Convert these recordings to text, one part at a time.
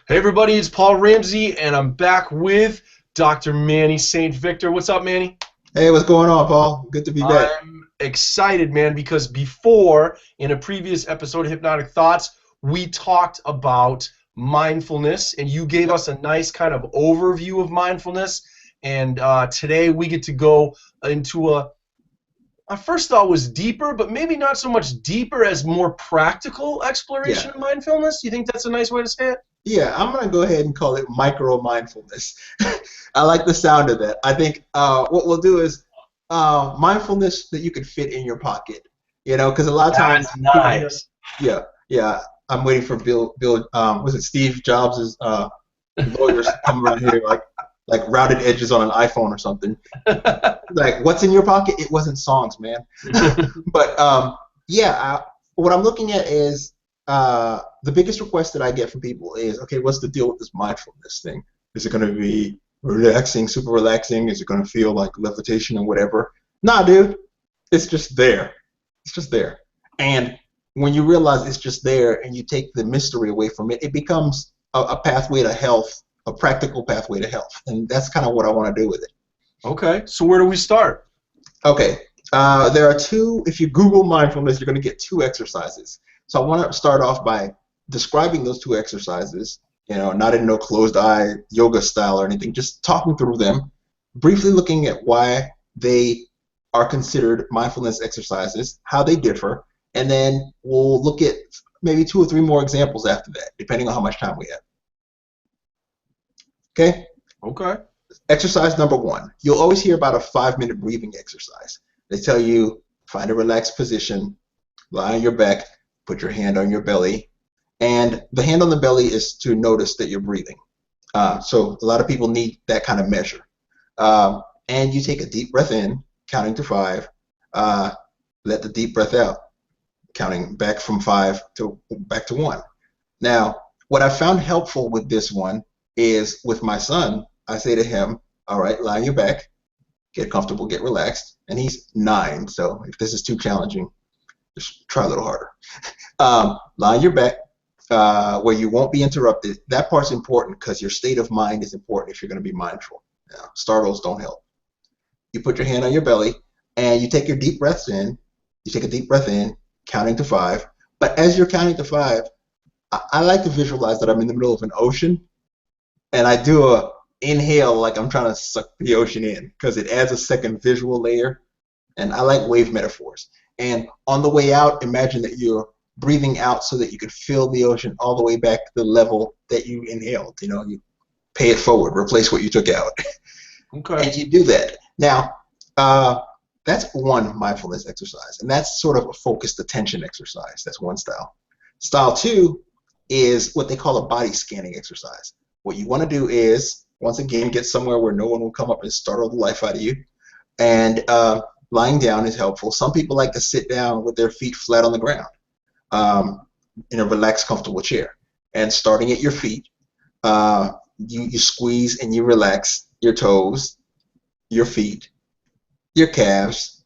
Hey everybody, it's Paul Ramsay, and I'm back with Dr. Manny St. Victor. What's up, Manny? Hey, what's going on, Paul? Good to be back. I'm excited, man, because before, in a previous episode of Hypnotic Thoughts, we talked about mindfulness, and you gave Yep. us a nice kind of overview of mindfulness. And today we get to go into I first thought was deeper, but maybe not so much deeper as more practical exploration Yeah. of mindfulness. You think that's a nice way to say it? Yeah, I'm gonna go ahead and call it micro mindfulness. I like the sound of that. I think what we'll do is mindfulness that you can fit in your pocket. Because a lot of times That's people hear, nice. yeah, yeah. I'm waiting for Bill. Was it Steve Jobs' lawyers to come around here like rounded edges on an iPhone or something. Like, what's in your pocket? It wasn't songs, man. But yeah, what I'm looking at is the biggest request that I get from people is, okay, what's the deal with this mindfulness thing? Is it going to be relaxing, super relaxing? Is it going to feel like levitation and whatever? Nah, dude, it's just there. It's just there. And when you realize it's just there and you take the mystery away from it, it becomes a pathway to health, a practical pathway to health. And that's kind of what I want to do with it. Okay, so where do we start? Okay, there are two. If you Google mindfulness, you're going to get two exercises. So I want to start off by describing those two exercises, not in no closed eye yoga style or anything, just talking through them, briefly looking at why they are considered mindfulness exercises, how they differ, and then we'll look at maybe two or three more examples after that, depending on how much time we have. Okay? Okay. Exercise number one. You'll always hear about a 5-minute breathing exercise. They tell you find a relaxed position, lie on your back, put your hand on your belly, and the hand on the belly is to notice that you're breathing. So a lot of people need that kind of measure. And you take a deep breath in, counting to 5. Let the deep breath out, counting back from 5 to back to 1. Now, what I found helpful with this one is with my son, I say to him, all right, lie on your back, get comfortable, get relaxed. And he's 9, so if this is too challenging, just try a little harder. Lie on your back where you won't be interrupted. That part's important because your state of mind is important if you're going to be mindful. Now, startles don't help. You put your hand on your belly and you take your deep breaths in. You take a deep breath in, counting to 5. But as you're counting to 5, I like to visualize that I'm in the middle of an ocean and I do a inhale like I'm trying to suck the ocean in because it adds a second visual layer. And I like wave metaphors. And on the way out, imagine that you're breathing out so that you can feel the ocean all the way back to the level that you inhaled. You pay it forward, replace what you took out. Okay. And you do that. Now, that's one mindfulness exercise. And that's sort of a focused attention exercise. That's one style. Style 2 is what they call a body scanning exercise. What you want to do is, once again, get somewhere where no one will come up and startle the life out of you. And lying down is helpful. Some people like to sit down with their feet flat on the ground in a relaxed, comfortable chair. And starting at your feet, you squeeze and you relax your toes, your feet, your calves,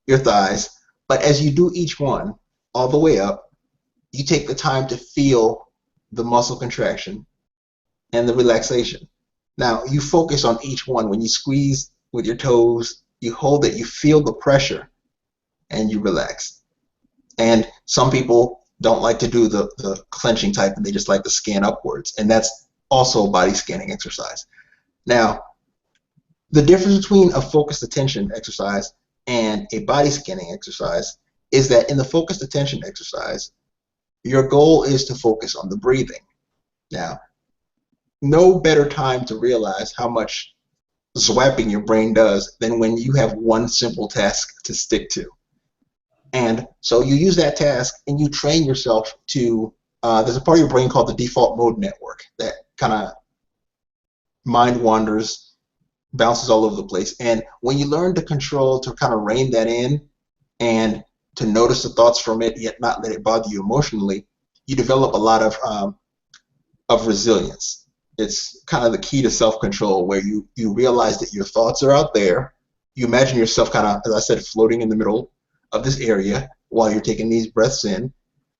your thighs. But as you do each one, all the way up, you take the time to feel the muscle contraction and the relaxation. Now, you focus on each one. When you squeeze with your toes, you hold it, you feel the pressure, and you relax. And some people don't like to do the clenching type, and they just like to scan upwards. And that's also a body scanning exercise. Now, the difference between a focused attention exercise and a body scanning exercise is that in the focused attention exercise, your goal is to focus on the breathing. Now, no better time to realize how much swapping your brain does than when you have one simple task to stick to. And so you use that task and you train yourself to, there's a part of your brain called the default mode network that kind of mind wanders, bounces all over the place. And when you learn to control, to kind of rein that in and to notice the thoughts from it, yet not let it bother you emotionally, you develop a lot of resilience. It's kind of the key to self-control, where you realize that your thoughts are out there. You imagine yourself kind of, as I said, floating in the middle of this area while you're taking these breaths in.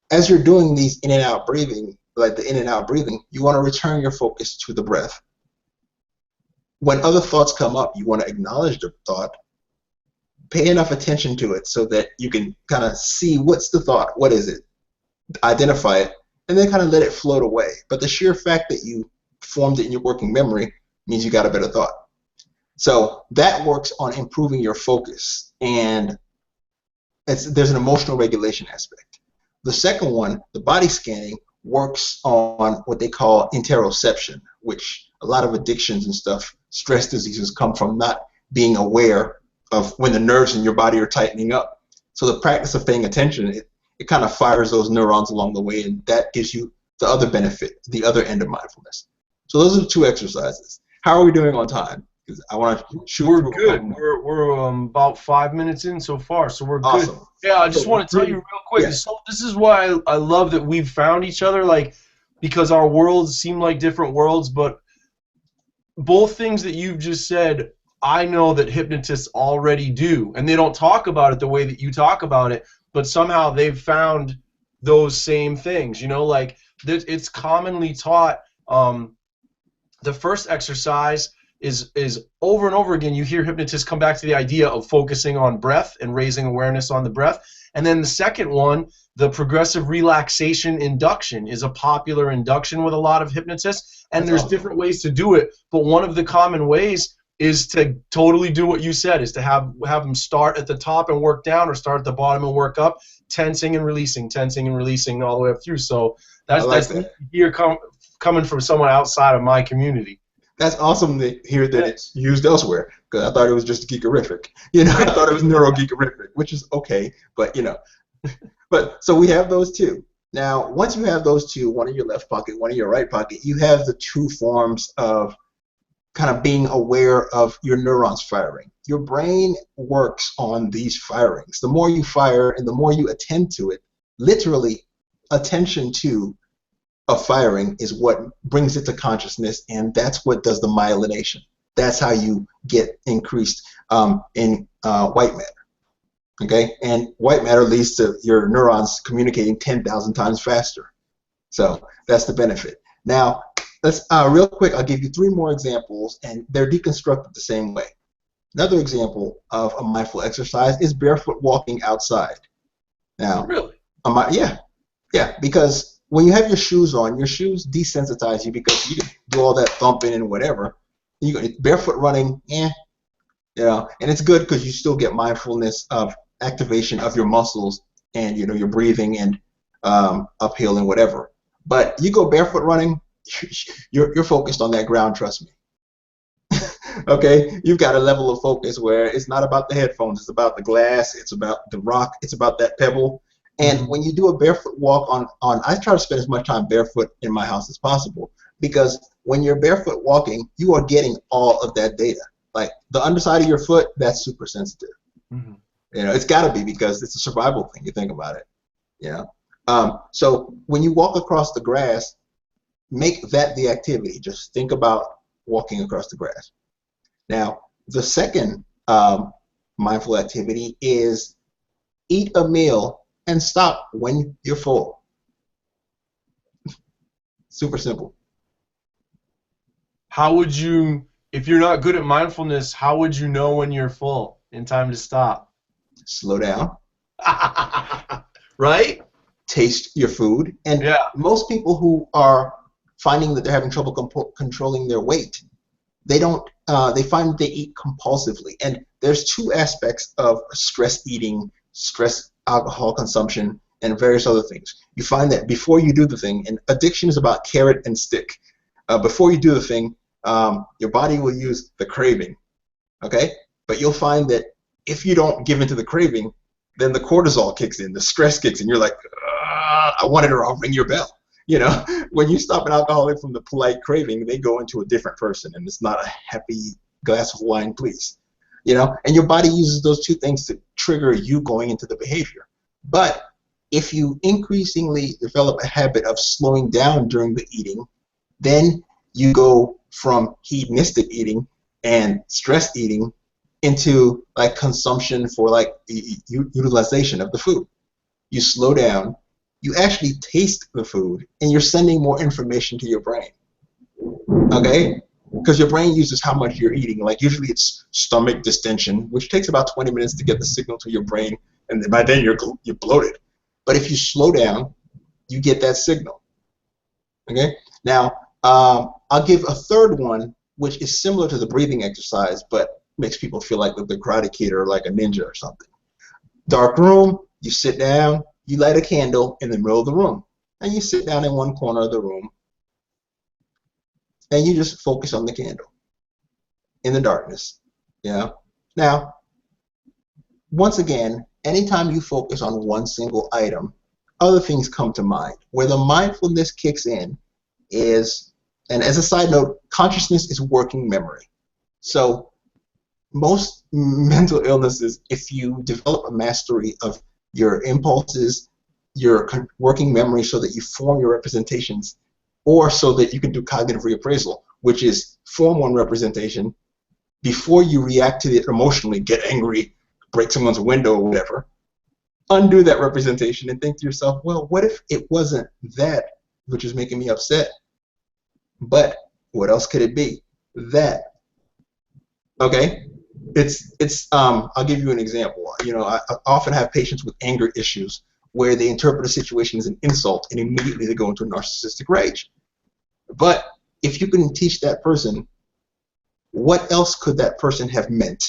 As you're doing these in and out breathing, like the in and out breathing, you want to return your focus to the breath. When other thoughts come up, you want to acknowledge the thought, pay enough attention to it so that you can kind of see what's the thought, what is it, identify it, and then kind of let it float away. But the sheer fact that you formed it in your working memory means you got a better thought. So that works on improving your focus, and there's an emotional regulation aspect. The second one, the body scanning, works on what they call interoception, which a lot of addictions and stuff, stress diseases, come from not being aware of when the nerves in your body are tightening up. So the practice of paying attention, it kind of fires those neurons along the way, and that gives you the other benefit, the other end of mindfulness. So those are the two exercises. How are we doing on time? Because I want to shoot. We're good. We're about 5 minutes in so far, so we're good. Awesome. Yeah, I just want to tell you real quick. Yeah. So this is why I love that we've found each other, like, because our worlds seem like different worlds, but both things that you've just said, I know that hypnotists already do, and they don't talk about it the way that you talk about it, but somehow they've found those same things. You know, like it's commonly taught. The first exercise is over and over again, you hear hypnotists come back to the idea of focusing on breath and raising awareness on the breath. And then the second one, the progressive relaxation induction, is a popular induction with a lot of hypnotists. And there's different ways to do it, but one of the common ways is to totally do what you said, is to have them start at the top and work down, or start at the bottom and work up, tensing and releasing all the way up through. So that's here coming from someone outside of my community. That's awesome to hear that it's used elsewhere, because I thought it was just geekerific. You know, I thought it was neurogeekerific, which is okay, but you know. But so we have those two. Now, once you have those two, one in your left pocket, one in your right pocket, you have the two forms of kind of being aware of your neurons firing. Your brain works on these firings. The more you fire and the more you attend to it, literally attention to a firing is what brings it to consciousness, and that's what does the myelination. That's how you get increased in white matter. Okay, and white matter leads to your neurons communicating 10,000 times faster. So that's the benefit. Now, let's real quick, I'll give you 3 more examples, and they're deconstructed the same way. Another example of a mindful exercise is barefoot walking outside. Now, really? Yeah, because when you have your shoes on, your shoes desensitize you because you can do all that thumping and whatever. Barefoot running, you know, and it's good because you still get mindfulness of activation of your muscles and, you know, your breathing and uphill and whatever. But you go barefoot running, you're focused on that ground, trust me. Okay, you've got a level of focus where it's not about the headphones, it's about the glass, it's about the rock, it's about that pebble. And when you do a barefoot walk I try to spend as much time barefoot in my house as possible, because when you're barefoot walking, you are getting all of that data. Like the underside of your foot, that's super sensitive. Mm-hmm. You know, it's got to be, because it's a survival thing. You think about it. You know, so when you walk across the grass, make that the activity. Just think about walking across the grass. Now, the second mindful activity is eat a meal and stop when you're full. Super simple. How would you, if you're not good at mindfulness, how would you know when you're full and time to stop? Slow down. Right? Taste your food. And most people who are finding that they're having trouble controlling their weight, they find they eat compulsively. And there's 2 aspects of stress eating, stress alcohol consumption, and various other things. You find that before you do the thing, and addiction is about carrot and stick. Before you do the thing, your body will use the craving, okay? But you'll find that if you don't give into the craving, then the cortisol kicks in, the stress kicks in. You're like, I want it, or I'll ring your bell. You know, when you stop an alcoholic from the polite craving, they go into a different person, and it's not a happy glass of wine, please. You know, and your body uses those 2 things to trigger you going into the behavior. But if you increasingly develop a habit of slowing down during the eating, then you go from hedonistic eating and stress eating into like consumption for like utilization of the food. You slow down, you actually taste the food, and you're sending more information to your brain. Okay? Because your brain uses how much you're eating. Like usually it's stomach distension, which takes about 20 minutes to get the signal to your brain, and by then you're bloated. But if you slow down, you get that signal. Okay? Now, I'll give a third one, which is similar to the breathing exercise, but makes people feel like they're Karate Kid or like a ninja or something. Dark room, you sit down, you light a candle in the middle of the room, and you sit down in one corner of the room, and you just focus on the candle in the darkness. Yeah. Now, once again, anytime you focus on one single item, other things come to mind. Where the mindfulness kicks in is, and as a side note, consciousness is working memory. So most mental illnesses, if you develop a mastery of your impulses, your working memory so that you form your representations, or so that you can do cognitive reappraisal, which is form one representation before you react to it emotionally, get angry, break someone's window or whatever, undo that representation and think to yourself, well, what if it wasn't that which is making me upset, but what else could it be? That. Okay? I'll give you an example. You know, I often have patients with anger issues where they interpret a situation as an insult and immediately they go into a narcissistic rage. But if you can teach that person, what else could that person have meant?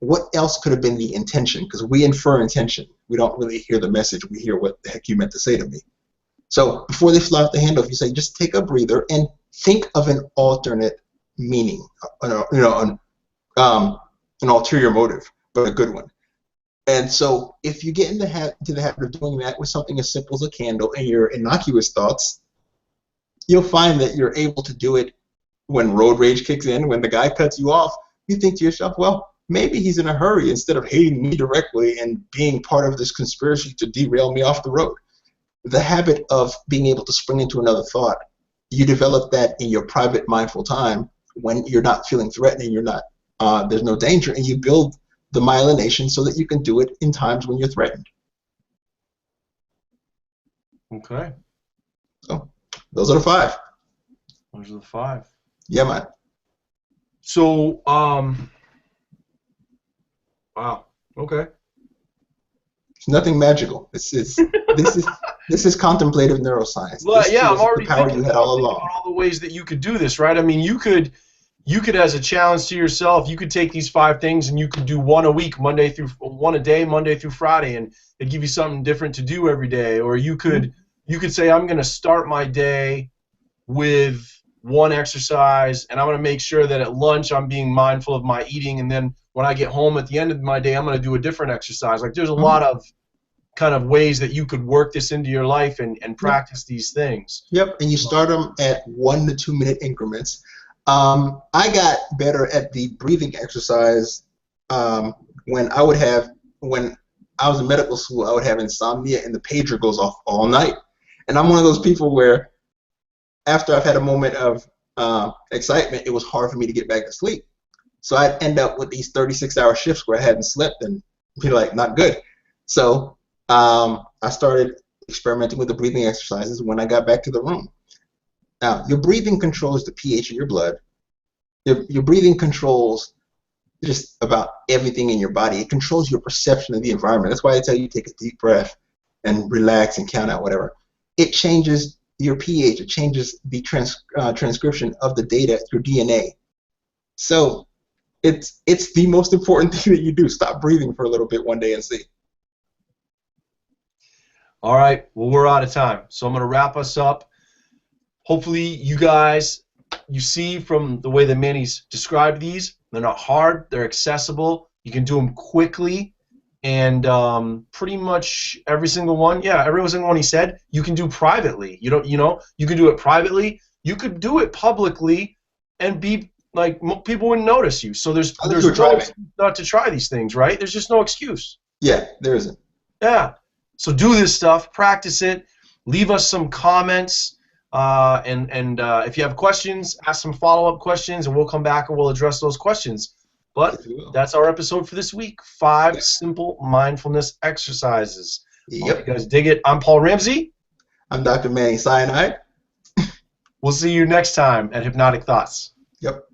What else could have been the intention? Because we infer intention. We don't really hear the message. We hear what the heck you meant to say to me. So before they fly off the handle, if you say, just take a breather and think of an alternate meaning, an ulterior motive, but a good one. And so if you get into the habit of doing that with something as simple as a candle and your innocuous thoughts, you'll find that you're able to do it when road rage kicks in, when the guy cuts you off. You think to yourself, well, maybe he's in a hurry instead of hating me directly and being part of this conspiracy to derail me off the road. The habit of being able to spring into another thought, you develop that in your private mindful time when you're not feeling threatening, you're not, there's no danger, and you build the myelination so that you can do it in times when you're threatened. Okay. So those are the 5. Those are the 5. Yeah, man. So, wow. Okay. It's nothing magical. This is contemplative neuroscience. Well, this yeah, is I'm already the power you had all along. about all the ways that you could do this, right? I mean, you could, as a challenge to yourself, you could take these 5 things and you could do one a week, one a day, Monday through Friday, and it'd give you something different to do every day. Or you could say, I'm going to start my day with one exercise, and I'm going to make sure that at lunch I'm being mindful of my eating, and then when I get home at the end of my day, I'm going to do a different exercise. Like, there's a lot of kind of ways that you could work this into your life and practice these things. Yep, and you start them at 1 to 2 minute increments. I got better at the breathing exercise when I was in medical school. I would have insomnia, and the pager goes off all night. And I'm one of those people where after I've had a moment of excitement, it was hard for me to get back to sleep. So I'd end up with these 36-hour shifts where I hadn't slept and be like, not good. So I started experimenting with the breathing exercises when I got back to the room. Now, your breathing controls the pH of your blood. Your breathing controls just about everything in your body. It controls your perception of the environment. That's why I tell you take a deep breath and relax and count out whatever. It changes your pH. It changes the transcription of the data through DNA. So it's the most important thing that you do. Stop breathing for a little bit one day and see. All right. Well, we're out of time, so I'm going to wrap us up. Hopefully, you guys, you see from the way that Manny's described these, they're not hard. They're accessible. You can do them quickly, and pretty much every single one he said, you can do privately. You can do it privately. You could do it publicly, and be like, people wouldn't notice you. So there's no excuse not to try these things, right? There's just no excuse. Yeah, there isn't. Yeah. So do this stuff, practice it, leave us some comments, and if you have questions, ask some follow-up questions, and we'll come back and we'll address those questions. But that's our episode for this week. 5 simple mindfulness exercises. Yep. Hope you guys dig it. I'm Paul Ramsay. I'm Dr. Manny Cyanide. We'll see you next time at Hypnotic Thoughts. Yep.